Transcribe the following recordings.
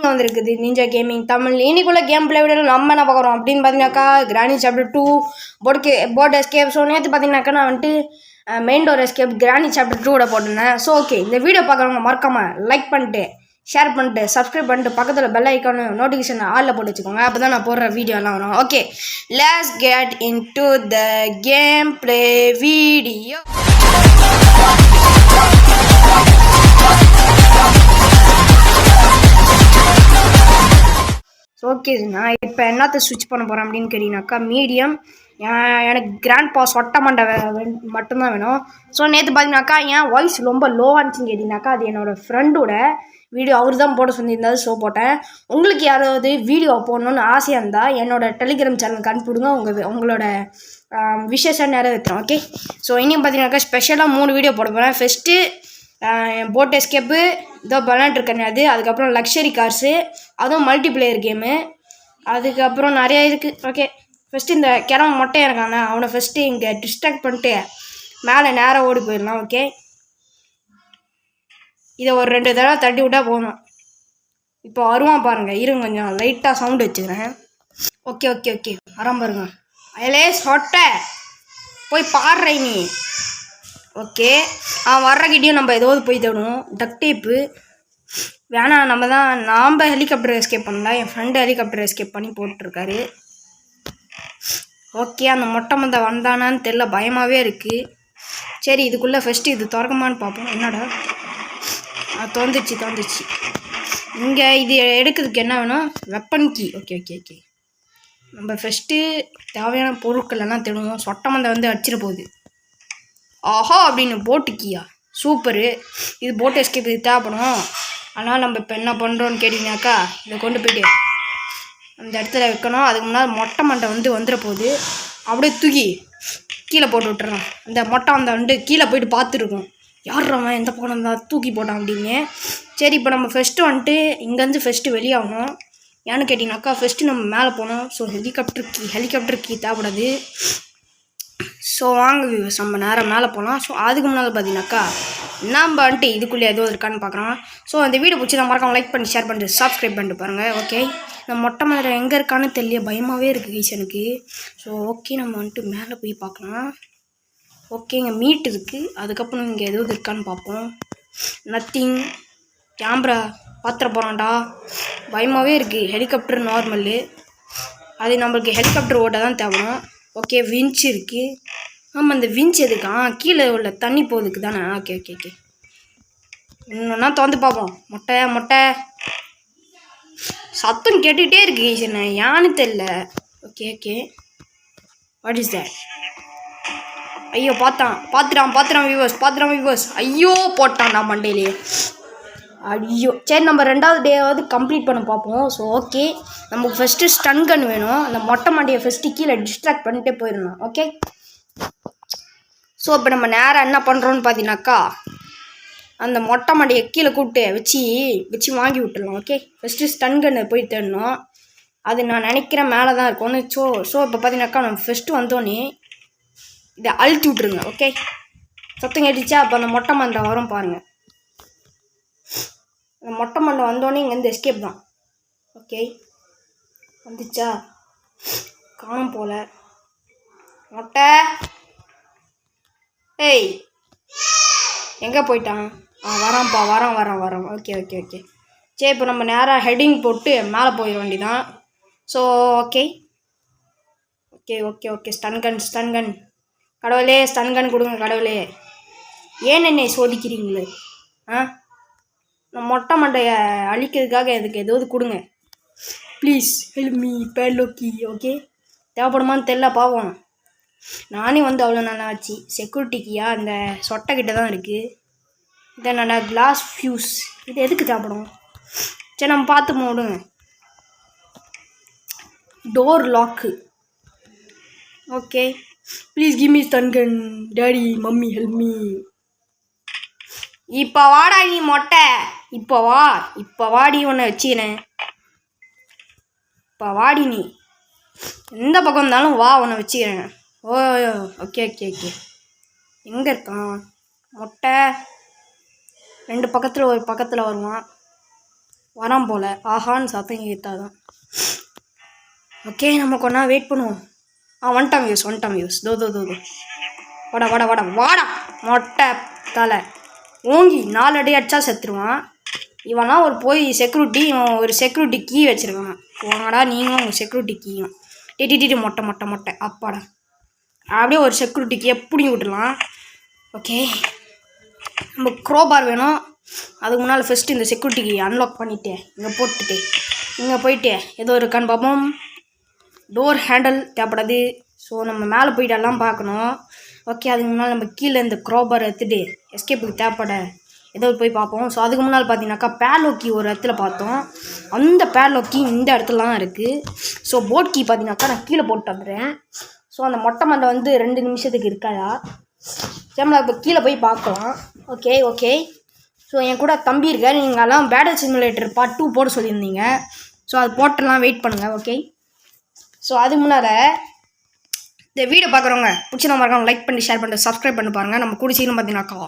வந்திருக்குது ninja gaming Tamil. இன்னைக்குள்ள game play video நம்ம என்ன பார்க்குறோம் அப்படின்னு பார்த்தீங்கன்னாக்கா granny chapter 2 boat escape. So நேற்று பார்த்தீங்கன்னாக்கா நான் வந்துட்டு main door escape granny chapter 2 போட்டிருந்தேன். ஸோ ஓகே, இந்த வீடியோ பார்க்குறவங்க மறக்காம லைக் பண்ணிட்டு ஷேர் பண்ணிட்டு சப்ஸ்கிரைப் பண்ணிட்டு பக்கத்தில் பெல் ஐக்கானு நோட்டிஃபிகேஷன் ஆலில் போட்டு வச்சுக்கோங்க. அப்போ தான் நான் போடுற வீடியோலாம் வரும். Okay, let's get into the game play video. Okay, நான் இப்போ என்னத்தை ஸ்விட்ச் பண்ண போகிறேன் அப்படின்னு கேட்டிங்கனாக்கா மீடியம். எனக்கு கிராண்ட் பாஸ் ஒட்டமண்டை மட்டும்தான் வேணும். ஸோ நேற்று பார்த்தீங்கன்னாக்கா என் வாய்ஸ் ரொம்ப லோவாக இருந்துச்சுன்னு கேட்டிங்கனாக்கா அது என்னோடய ஃப்ரெண்டோட வீடியோ அவர் தான் போட சொல்லியிருந்தாரு. ஸோ போட்டேன். உங்களுக்கு யாராவது வீடியோ போடணுன்னு ஆசையாக இருந்தால் என்னோடய டெலிகிராம் சேனலுக்கு அனுப்பிவிடுங்க. உங்களோட விஷயத்தை நிறைவேற்றுறோம். ஓகே, ஸோ இன்னும் பார்த்தீங்கன்னாக்கா ஸ்பெஷலாக 3 வீடியோ போட போகிறேன். ஃபஸ்ட்டு போட் எஸ்கேப்பு இதோ விளாண்டுருக்கேன். அதுக்கப்புறம் லக்ஸரி கார்ஸு, அதுவும் மல்டிப்ளேயர் கேமு, அதுக்கப்புறம் நிறையா இருக்குது. ஓகே, ஃபஸ்ட்டு இந்த கிழமை மொட்டையாக இருக்கானே அவனை ஃபஸ்ட்டு இங்கே டிஸ்ட்ராக்ட் பண்ணிட்டு மேலே நேராக ஓடி போயிடலாம். ஓகே, இதை ஒரு 2 தடவை தட்டி விட்டால் போகணும். இப்போ வருவான் பாருங்கள், இருங்க கொஞ்சம் லைட்டாக சவுண்டு வச்சுக்கிறேன். ஓகே ஓகே ஓகே வரான் பாருங்க. அயலே சொட்டை போய் பாடுற நீ. ஓகே, வர்றக்கிட்டையும் நம்ம ஏதாவது போய் தேடுவோம். டக் டேப்பு வேணாம், நாம் ஹெலிகாப்டர் எஸ்கேப் பண்ணல, என் ஃப்ரெண்டு ஹெலிகாப்டர் எஸ்கேப் பண்ணி போட்டிருக்காரு. ஓகே, அந்த மொட்டை மந்த வந்தானான்னு தெரில, பயமாகவே இருக்குது. சரி, இதுக்குள்ளே ஃபஸ்ட்டு இது திறக்குமான்னு பார்ப்போம். என்னடா தோந்துச்சு. இங்கே இது எடுக்கிறதுக்கு என்ன வேணும்? Weapon key. Okay okay okay, நம்ம ஃபஸ்ட்டு தேவையான பொருட்கள் எல்லாம் தேடுவோம். சொட்டை மந்தை வந்து அடிச்சிட போகுது. ஆஹா அப்படின்னு போட்டு கீயா, சூப்பரு. இது போட் எஸ்கேப் இது தேவைப்படும். ஆனால் நம்ம இப்போ என்ன பண்ணுறோன்னு கேட்டிங்கனாக்கா இதை கொண்டு போய்ட்டு அந்த இடத்துல வைக்கணும். அதுக்கு முன்னாடி மொட்டை மண்டை வந்து வந்துட போகுது. அப்படியே தூக்கி கீழே போட்டு விட்டுறோம். அந்த மொட்டை வந்து கீழே போய்ட்டு பார்த்துருக்கோம், யார்றவன் எந்த பக்கம் தான் தூக்கி போட்டான் அப்படின்னு. சரி, இப்போ நம்ம ஃபஸ்ட்டு வந்துட்டு இங்கேருந்து ஃபஸ்ட்டு வெளியாகணும். ஏன்னு கேட்டிங்கனாக்கா ஃபஸ்ட்டு நம்ம மேலே போனோம். ஸோ ஹெலிகாப்டர் கீ தேவைப்படாது. ஸோ வாங்க வியூவர்ஸ், நம்ம நேரம் மேலே போகலாம். ஸோ அதுக்கு முன்னால் பார்த்தீங்கன்னாக்கா நம்ம வந்துட்டு இதுக்குள்ளே எதுவும் இருக்கான்னு பார்க்குறோம். ஸோ அந்த வீடியோ பிடிச்சி தான் மறக்காம லைக் பண்ணி ஷேர் பண்ணிட்டு சப்ஸ்கிரைப் பண்ணிட்டு பாருங்கள். ஓகே, இந்த மொட்டை மரம் எங்கே இருக்கான்னு தெரியல, பயமாகவே இருக்குது கைஸ் எனக்கு. ஸோ ஓகே, நம்ம வந்துட்டு மேலே போய் பார்க்கலாம். ஓகே, இங்கே மீட் இருக்குது. அதுக்கப்புறம் இங்கே எதுவும் இருக்கான்னு பார்ப்போம். நத்திங். கேமரா பார்த்துட போகிறான்டா, பயமாகவே இருக்குது. ஹெலிகாப்டர் நார்மலு, அது நம்மளுக்கு ஹெலிகாப்டர் ஓட்ட தான் தேவைப்படும். ஓகே, விஞ்ச் இருக்குது. ஆமாம், அந்த விஞ்ச் எதுக்கா? கீழே உள்ள தண்ணி போகுதுக்கு தானே. ஓகே ஓகே ஓகே, இன்னொன்னா திறந்து பார்ப்போம். மொட்டை சத்தம் கேட்டுகிட்டே இருக்கு என்ன யான்னு தெரில. Okay okay, what is that? ஐயோ, பார்த்துறான் வியூவர்ஸ். ஐயோ, போட்டான்டா மண்டையிலே. ஐயோ, சரி, நம்ம 2வது டேவாவது கம்ப்ளீட் பண்ண பார்ப்போம். ஸோ ஓகே, நமக்கு ஃபஸ்ட்டு ஸ்டன் கன் வேணும். அந்த மொட்டை மண்டையை ஃபஸ்ட்டு கீழே டிஸ்ட்ராக்ட் பண்ணிட்டே போயிடணும். ஓகே, ஸோ இப்போ நம்ம நேராக என்ன பண்ணுறோன்னு பார்த்தீங்கன்னாக்கா அந்த மொட்டை மண்டையை கீழே கூப்பிட்டு வச்சு வாங்கி விட்டுடலாம். ஓகே, ஃபஸ்ட்டு ஸ்டன் கன்னை போய் தேடணும். அது நான் நினைக்கிறேன் மேலே தான் இருக்கும்னு. ஸோ இப்போ பார்த்தீங்கன்னாக்கா நம்ம ஃபஸ்ட்டு வந்தோடனே இதை அழுத்தி விட்ருங்க. ஓகே, சத்தம் கேட்டுச்சா? அப்போ அந்த மொட்டை மண்டை வரும் பாருங்கள். அந்த மொட்டை மண்டை வந்தோடனே இங்கேருந்து எஸ்கேப் தான். ஓகே, வந்துச்சா? காணும் போல மொட்டை. ஏய், எங்கே போயிட்டான்? வரான்ப்பா, வரான். ஓகே ஓகே ஓகே, சரி, இப்போ நம்ம நேராக ஹெட்டிங் போட்டு மேலே போயிட வேண்டிதான். So okay okay okay okay stun gun கடவுளே, ஸ்டன் கன் கொடுங்க கடவுளே. ஏன் என்னை சோதிக்கிறீங்களே? நான் மொட்டை மண்டையை அழிக்கிறதுக்காக எனக்கு ஏதாவது கொடுங்க ப்ளீஸ். ஹெல்ப் மீ பேலோக்கி. ஓகே, தேவைப்படுமான்னு தெரில, பாவம். நானே வந்து அவ்வளோ நல்லா ஆச்சு. செக்யூரிட்டிக்கியா அந்த சொட்டை கிட்ட தான் இருக்குது. இதை நல்லா கிளாஸ் ஃபியூஸ், இது எதுக்கு தேவைப்படும்? சரி, நம்ம பார்த்து போடுங்க. Door lock. Okay, please give me stun gun daddy mummy help me. இப்போ வாடா நீ மொட்டை, இப்போ வாடி ஒன்று வச்சுக்கிறேன். இப்போ வாடி நீ எந்த பக்கம் இருந்தாலும் வா, ஒன்று வச்சுக்கிறேன். ஓ ஓகே ஓகே ஓகே, எங்கே இருக்கான் மொட்டை? 2 பக்கத்தில் ஒரு பக்கத்தில் வருவான். வரான் போல். ஆஹான்னு சத்தம் கேட்டாதான். ஓகே நம்ம கொண்டா வெயிட் பண்ணுவோம். வந்துட்டான் வியூஸ். தோ வாடா வாடா மொட்டை தலை ஓங்கி 4 அடி அடிச்சா செத்துருவான். இவன்லாம் ஒரு போய் செக்யூரிட்டி, இவன் ஒரு செக்யூரிட்டி கீ வச்சுருக்கான். போங்கடா நீங்களும் உங்கள் செக்யூரிட்டி கீயும் டிடி மொட்டை அப்பாடா. அப்படியே ஒரு செக்யூரிட்டி கீயை பிடிங்கி விட்டுலாம். ஓகே நம்ம க்ரோபார் வேணும். அதுக்கு முன்னால் ஃபஸ்ட்டு இந்த செக்யூரிட்டி கீ அன்லாக் பண்ணிவிட்டு இங்கே போட்டுட்டு இங்கே போயிட்டு ஏதோ இருக்கான்னு பார்ப்போம். டோர் ஹேண்டில் தேவைப்படாது. ஸோ நம்ம மேலே போயிட்டு எல்லாம் பார்க்கணும். ஓகே அதுக்கு முன்னால் நம்ம கீழே இந்த க்ரோபார் எடுத்துகிட்டு எஸ்கேப்புக்கு தேவைப்பட ஏதோ போய் பார்ப்போம். ஸோ அதுக்கு முன்னால் பார்த்தீங்கன்னாக்கா பேட்லாக் கீ ஒரு இடத்துல பார்த்தோம். அந்த பேட்லாக் கீ இந்த இடத்துலலாம் இருக்குது. ஸோ போட் கீ பார்த்தீங்கன்னாக்கா நான் கீழே போட்டு வந்துடுறேன். ஸோ அந்த மொட்டை மண்டை வந்து 2 நிமிஷத்துக்கு இருக்காதா? சரிங்களா, இப்போ கீழே போய் பார்க்கலாம். ஓகே ஸோ என் கூட தம்பி இருக்கார். நீங்கள்லாம் பேட்டில் சிமுலேட்டர் பார்ட் 2 போட சொல்லியிருந்தீங்க. ஸோ அது போட்டெல்லாம் வெயிட் பண்ணுங்கள். ஓகே ஸோ அதுக்கு முன்னால் இந்த வீடியோ பார்க்குறவங்க பிடிச்ச நம்ம இருக்காங்க லைக் பண்ணி ஷேர் பண்ணிட்டு சப்ஸ்கிரைப் பண்ணி பாருங்கள். நம்ம கூட சீக்கிரம் பார்த்தீங்கன்னாக்கா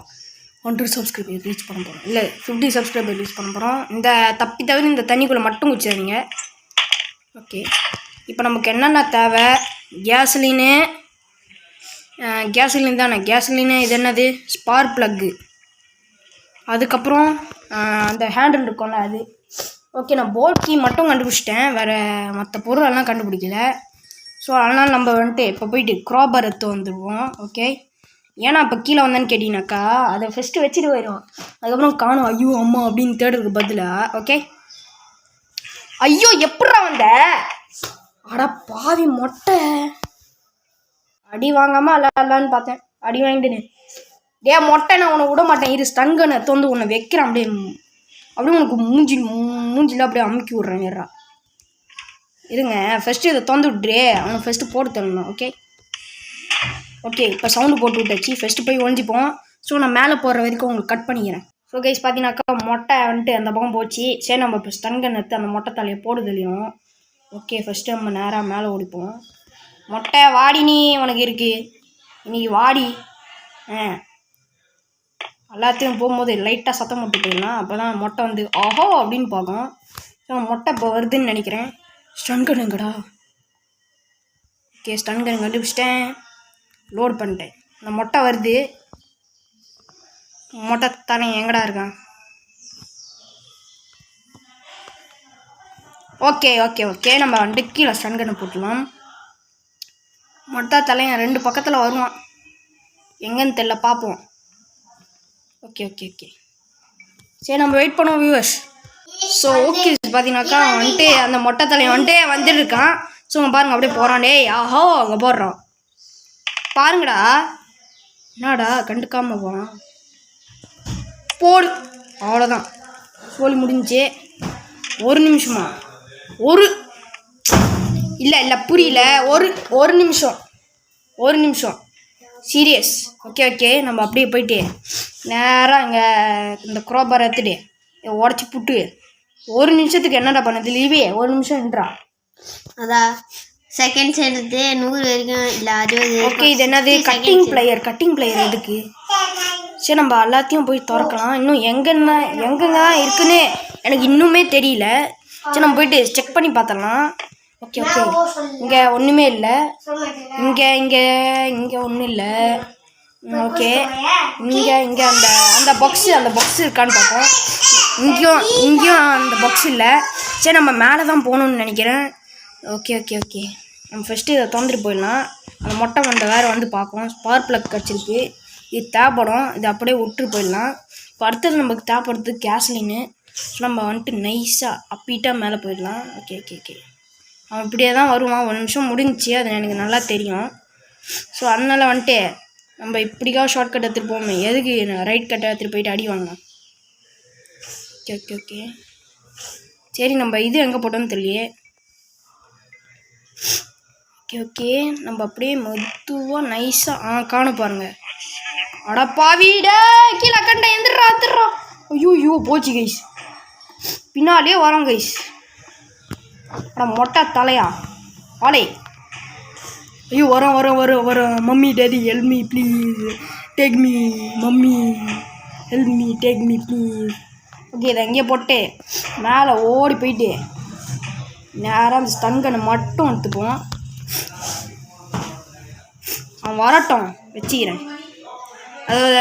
100 சப்ஸ்கிரைபர் ரீச் பண்ண போகிறோம். இல்லை 50 சப்ஸ்கிரைபர் ரீச் பண்ண போகிறோம். இந்த தவிர இந்த தண்ணிக்குள்ளே மட்டும் குடிச்சிடுறீங்க. ஓகே இப்போ நமக்கு என்னென்ன தேவை? கேஸ்லின் தானே. கேஸ்லின் இது என்னது? Spark plug. அதுக்கப்புறம் அந்த ஹேண்டில் இருக்கும்ல அது. ஓகே நான் போட் கீ மட்டும் கண்டுபிடிச்சிட்டேன். வேறு மற்ற பொருளெல்லாம் கண்டுபிடிக்கல. ஸோ அதனால் நம்ம வந்துட்டு இப்போ போயிட்டு க்ரோபார் எடுத்து வந்துடுவோம். ஓகே ஏன்னா இப்போ கீழே வந்தேன்னு கேட்டிங்கனாக்கா அதை ஃபஸ்ட்டு வச்சுட்டு போயிடும். அதுக்கப்புறம் காணும் ஐயோ அம்மா அப்படின்னு தேடுறதுக்கு பதிலாக. ஓகே ஐயோ எப்படா வந்த? அட பாவி மொட்டை. அடி வாங்காமல் அல்லான்னு பார்த்தேன். அடி வாங்கிட்டுன்னு மொட்டை நான் உன்னை விட மாட்டேன். இரு ஸ்டன் கன்னை வந்து உன்னை வைக்கிறேன். அப்படியே உனக்கு மூஞ்சில் அப்படியே அமுக்கி விட்றேன். ஏறா இருங்க ஃபஸ்ட்டு இதை தொந்து விட்றே. அவனை ஃபஸ்ட்டு போட்டு தரணும். ஓகே இப்போ சவுண்டு போட்டு விட்டாச்சு. ஃபஸ்ட்டு போய் ஒழிஞ்சிப்போம். ஸோ நான் மேலே போடுற வரைக்கும் உங்களுக்கு கட் பண்ணிக்கிறேன். ஸோ கைஸ் பார்த்தீங்கன்னாக்கா மொட்டை வந்துட்டு அந்த பக்கம் போச்சு. சரி நம்ம இப்போ ஸ்டன் கன் எடுத்து அந்த மொட்டை தலையை போடு தெரியும். ஓகே ஃபஸ்ட்டு நம்ம நேராக மேலே ஓடிப்போம். மொட்டை வாடி நீ உனக்கு இருக்குது இன்னைக்கு வாடி. எல்லாத்தையும் போகும்போது லைட்டாக சத்தம் போட்டு போயிடலாம். அப்போ தான் மொட்டை வந்து ஆஹோ அப்படின்னு பார்க்கும். ஸோ மொட்டை இப்போ வருதுன்னு நினைக்கிறேன். ஸ்டன் கன்னுங்கடா. ஓகே ஸ்டன் கன் கண்டுபிடிச்சிட்டேன். லோட் பண்ணிட்டேன். அந்த மொட்டை வருது. மொட்டை தானே எங்கடா இருக்கான்? ஓகே நம்ம வந்துட்டு கீழே ஸ்டன் கன்னை போட்டுடலாம். மொட்டை தலையன் 2 பக்கத்தில் வருவான். எங்கன்னு தெரியல பார்ப்போம். ஓகே சரி நம்ம வெயிட் பண்ணுவோம் வியூவர்ஸ். ஸோ ஓகே பார்த்தீங்கன்னாக்கா வந்துட்டு அந்த மொட்டை தலையை வந்துட்டு இருக்கான். ஸோ பாருங்கள் அப்படியே போகிறான். ஆஹோ அங்கே போடுறான் பாருங்கடா. என்னடா கண்டுக்காமல் போகிறான். போடு அவ்வளோதான். சொல்லி முடிஞ்சு. 1 நிமிஷமா? இல்லை புரியல. ஒரு நிமிஷம் சீரியஸ். ஓகே நம்ம அப்படியே போயிட்டு நேராக இங்கே இந்த க்ரோபார் எடுத்துட்டு உடச்சி புட்டு 1 நிமிஷத்துக்கு என்னடா பண்ணது லீவே? 1 நிமிஷம்ன்றா. அதான் செகண்ட்ஸ் எடுத்து 100 வரைக்கும் இல்லை 60. ஓகே இது என்னது? கட்டிங் பிளேயர் எதுக்கு? சரி நம்ம எல்லாத்தையும் போய் திறக்கலாம். இன்னும் எங்கெங்க இருக்குன்னு எனக்கு இன்னுமே தெரியல. சரி நம்ம போயிட்டு செக் பண்ணி பார்த்துடலாம். ஓகே இங்கே ஒன்றுமே இல்லை. இங்கே ஒன்றும் இல்லை. ஓகே இங்கே அந்த பாக்ஸ் இருக்கான்னு பார்ப்போம். இங்கேயும் அந்த பாக்ஸ் இல்லை. சரி நம்ம மேலே தான் போகணுன்னு நினைக்கிறேன். ஓகே நம்ம ஃபஸ்ட்டு இதை திறந்துட்டு போயிடலாம். அந்த மொட்டை மண்டை வேறு வந்து பார்க்கும். ஸ்பார்க் ப்ளக் கிடச்சிருக்கு. இது தேவைப்படும். இது அப்படியே விட்டு போயிடலாம். இப்போ அடுத்தது நமக்கு தேவைப்படுறது கேஸ்லின்னு. ஸோ நம்ம வந்துட்டு நைஸாக அப்பீட்டாக மேலே போயிடலாம். ஓகே அவன் இப்படியே தான் வருவான். 1 நிமிஷம் முடிஞ்சிச்சு. அது எனக்கு நல்லா தெரியும். ஸோ அதனால் வந்துட்டு நம்ம இப்படிக்கா ஷார்ட் கட் எடுத்துகிட்டு போவோமே. எதுக்கு ரைட் கட்டை எடுத்துகிட்டு போயிட்டு அடி வாங்கலாம். ஓகே சரி நம்ம இது எங்கே போட்டோன்னு தெரியலையே. ஓகே நம்ம அப்படியே மெதுவாக நைஸாக காண பாருங்க. அடப்பாவிட கீழே கண்ட எந்திரா. ஐயோ போச்சு கைஸ். பின்னாலே வரோம் கைஸ். அட மொட்டை தலையா ஆலை. ஐயோ வரோம். Mummy daddy help me please. Take me mummy help me take me please. Okay இதை எங்கேயே போட்டு மேலே ஓடி போயிட்டு நேராக அந்த ஸ்டன் கன்னை மட்டும் எடுத்துப்போம். அவன் வரட்டும் வச்சுக்கிறேன். அதாவது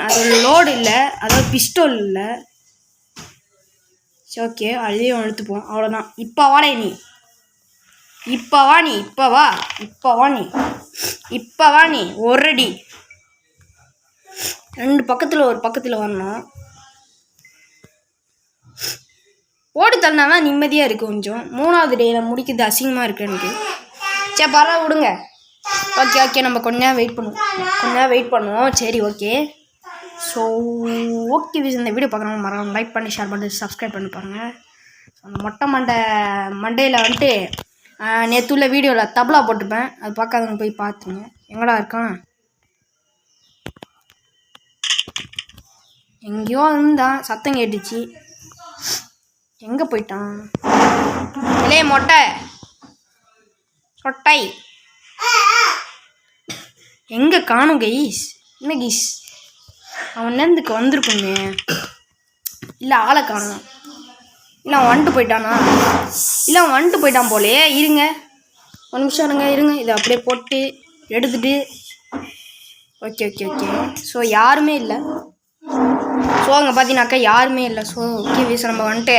அதோட லோடு இல்லை, அதாவது பிஸ்டோல் இல்லை. சரி ஓகே அதையும் எடுத்துப்போம். அவ்வளோதான். இப்போ வாடே நீ, இப்போ வா நீ, இப்போ வா நீ ஒரு அடி. 2 பக்கத்தில் ஒரு பக்கத்தில் வரணும். ஓடி தள்ளினாதான் நிம்மதியாக இருக்குது. கொஞ்சம் 3வது டேயில் முடிக்கிறது அசிங்கமாக இருக்குது எனக்கு. சரி பரவாயில்ல விடுங்க. ஓகே நம்ம கொஞ்ச நேரம் வெயிட் பண்ணுவோம். சரி ஓகே. ஸோ ஓகே இந்த வீடியோ பார்க்குறவங்க மறக்காம லைக் பண்ணி ஷேர் பண்ணி சப்ஸ்கிரைப் பண்ணி பாருங்கள். அந்த மண்டையில் வந்துட்டு நேற்றுள்ள வீடியோவில் தபலா போட்டுப்பேன். அது பார்க்காதவங்க போய் பார்த்துங்க. எங்கடா இருக்கான்? எங்கேயோ இருந்தான், சத்தம் கேட்டுச்சு. எங்கே போயிட்டான்? இல்லையே மொட்டை சொட்டை எங்கே காணும் கைஸ்? என்ன கைஸ் அவன் நேரத்துக்கு வந்திருக்குமே. இல்லை ஆளை காணும். இல்லை அவன் வந்துட்டு போயிட்டான் போலே. இருங்க ஒரு நிமிஷம் இருங்க. இதை அப்படியே போட்டு எடுத்துட்டு ஓகே. ஸோ யாருமே இல்லை. ஸோ அங்கே பார்த்தீங்கன்னாக்கா யாருமே இல்லை. ஸோ ஓகே வீஸ் நம்ம வந்துட்டு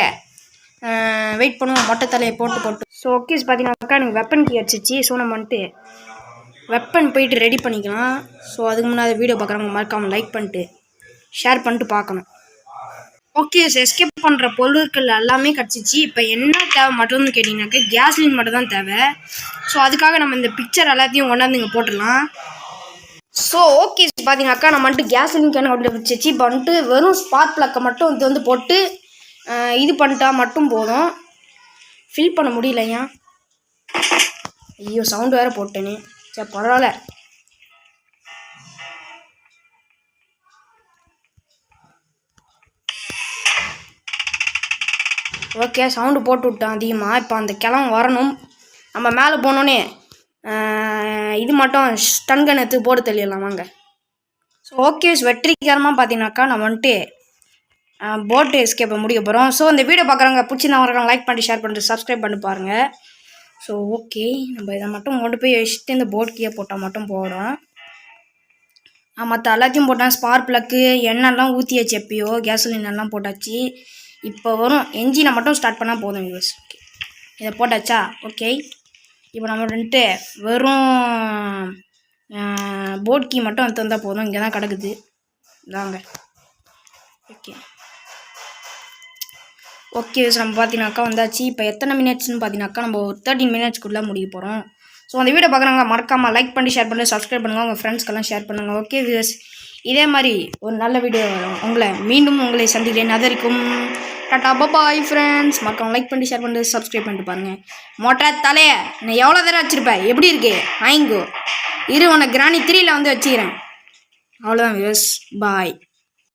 வெயிட் பண்ணுவோம். மொட்டை தலையை போட்டு ஸோ ஓகே பார்த்தீங்கன்னாக்கா எனக்கு வெப்பன் கீ அடிச்சிச்சு. ஸோ நம்ம வந்துட்டு வெப்பன் போயிட்டு ரெடி பண்ணிக்கலாம். ஸோ அதுக்கு முன்னாடி வீடியோ பார்க்குறவங்க மறக்காமல் லைக் பண்ணிட்டு ஷேர் பண்ணிட்டு பார்க்கணும். ஓகே எஸ்கேப் பண்ணுற பொருட்கள் எல்லாமே கிடச்சிச்சு. இப்போ என்ன தேவை மட்டும்னு கேட்டிங்கனாக்கா கேஸ்லின் மட்டும் தான் தேவை. ஸோ அதுக்காக நம்ம இந்த பிக்சர் எல்லாத்தையும் கொண்டாந்து இங்கே போட்டுடலாம். ஸோ ஓகே பார்த்தீங்கன்னாக்கா நம்ம வந்துட்டு கேஸ்லின் கேனை கொண்டு வச்சிச்சு. இப்போ வந்துட்டு வெறும் ஸ்பார்க் ப்ளக்கை மட்டும் இது வந்து போட்டு இது பண்ணிட்டா மட்டும் போதும். ஃபில் பண்ண முடியலையா? ஐயோ சவுண்டு வேறு போட்டேனே. சரி பரவாயில்ல. ஓகே சவுண்டு போட்டு விட்டேன் அதிகமாக. இப்போ அந்த கிழமை வரணும். நம்ம மேலே போனோன்னே இது மட்டும் ஸ்டன் கன் எடுத்து போட்டு தெளியலாம் வாங்க. ஸோ ஓகே வெற்றிகரமாக பார்த்தீங்கன்னாக்கா நம்ம வந்துட்டு போட் எஸ்கேப்பை முடிக்க போகிறோம். ஸோ இந்த வீடியோ பார்க்குறவங்க பிடிச்சிருந்தவங்க இருக்காங்க லைக் பண்ணி ஷேர் பண்ணிட்டு சப்ஸ்கிரைப் பண்ணி பாருங்கள். ஸோ ஓகே நம்ம இதை மட்டும் கொண்டு போய் வச்சுட்டு இந்த போட் கீயை போட்டால் மட்டும் போடும். மற்ற எல்லாத்தையும் போட்டால் ஸ்பார்க் ப்ளக்கு எண்ணெய்லாம் ஊற்றியாச்சு. எப்பயோ கேஸ்லின் எல்லாம் போட்டாச்சு. இப்போ வரும் என்ஜினை மட்டும் ஸ்டார்ட் பண்ணால் போதும் யூஸ். ஓகே இதை போட்டாச்சா? ஓகே இப்போ நம்ம வந்துட்டு வெறும் போட் கீ மட்டும் எடுத்து வந்தால் போதும். இங்கே தான் கிடக்குது தாங்க. ஓகே நம்ம பார்த்தீங்கன்னாக்கா வந்தாச்சு. இப்போ எத்தனை மினிட்ஸ்னு பார்த்தீங்கன்னாக்கா நம்ம ஒரு 13 மினிட்ஸ்க்குள்ளே முடிக்க போகிறோம். ஸோ அந்த வீடியோ பார்க்குறாங்க மறக்காமல் லைக் பண்ணி ஷேர் பண்ணி சப்ஸ்கிரைப் பண்ணுங்கள். உங்கள் ஃப்ரெண்ட்ஸ்க்கெல்லாம் ஷேர் பண்ணுங்கள். ஓகே வியூஸ் இதே மாதிரி ஒரு நல்ல வீடியோ மீண்டும் உங்களை சந்திக்கிறேன். அது வரைக்கும் டாட்டா பாய் ஃப்ரெண்ட்ஸ். மறக்காம லைக் பண்ணி ஷேர் பண்ணி சப்ஸ்கிரைப் பண்ணிட்டு பாருங்கள். மொட்டை தலையை நான் எவ்வளோ தடவை வச்சுருப்பேன்? எப்படி இருக்கு ஐங்கோ? உன்னை கிராணி 3ல் வந்து வச்சுக்கிறேன். அவ்வளோதான் வியூஸ். பாய்.